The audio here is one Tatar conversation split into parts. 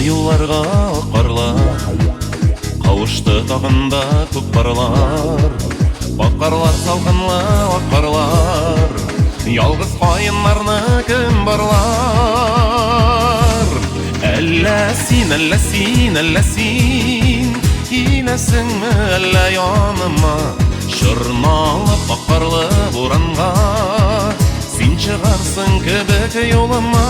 юлларга карлар, кавышты тагында күп карлар. Бакарлар салкынлы аккарлар, ялгыз каеннарны кем барлар. Әллә син, әллә син, әллә син киләсеңме әллә яныма? Чорналып аккарлы буранга син чыгарсың кебек юлыма.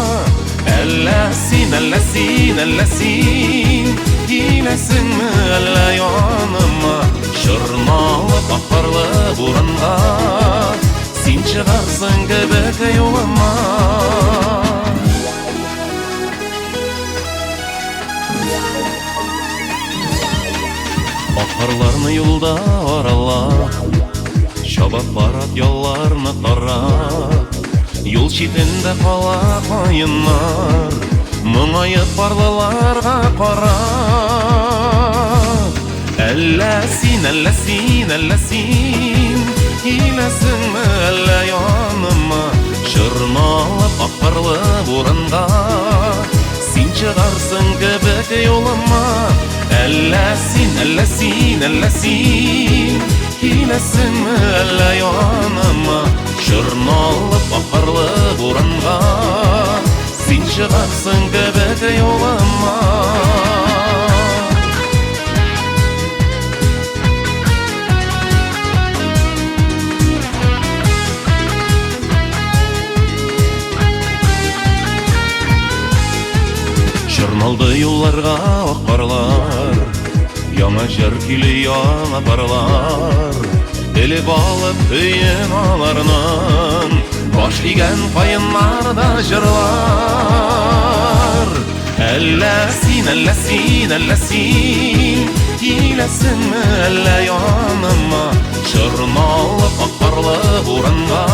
Әллә син, әллә син, әллә син киләсеңме әллә яныма? Чорналып аккарлы буранга син чыгарсың кебек юлыма. Аккарларны юлда аралап, чабып барат ялларны тарап. Юл читендә кала каеннар, моңаеп барлыларга карап. Әллә син, әллә син, әллә син киләсеңме әллә яныма? Чорналып аккарлы буранга син чыгарсың кебек юлыма. Әллә син, әллә син, әллә син киләсеңме әллә яныма? Чорналып аккарлы буранга син чыгарсың кебек юлыма. Чорналды юлларга аккарлар, яңа җыр килә яңа парлар. Элеп алып өен аларның, баш игән каеннарда җырлар. Әллә син, әллә син, әллә син киләсеңме әллә яныма? Чорналып аккарлы буранга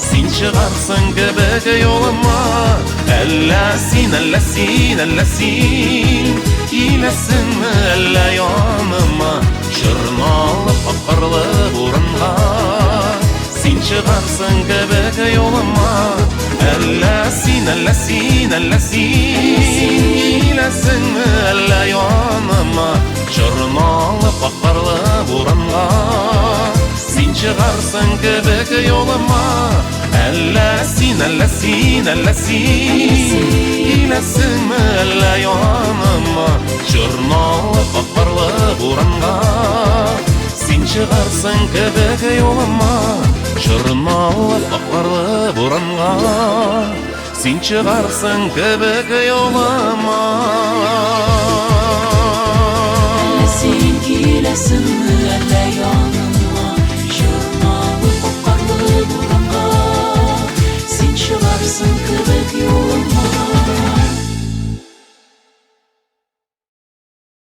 син чыгарсың кебек юлыма. Әллә син, әллә син, әллә син киләсеңме әллә яныма? Чорналып аккарлы буранга син чыгарсың кебек юлыма. Әллә син, әллә син, әллә син киләсеңме әллә яныма? Чорналып аккарлы буранга син чыгарсың кебек юлыма. Әллә син, әллә син, әллә син киләсеңме әллә яныма? Чорналып аккарлы буранга син чыгарсың кебек юлыма. Чорналып аккарлы буранга син чыгарсың кебек юлыма. Әллә син киләсеңме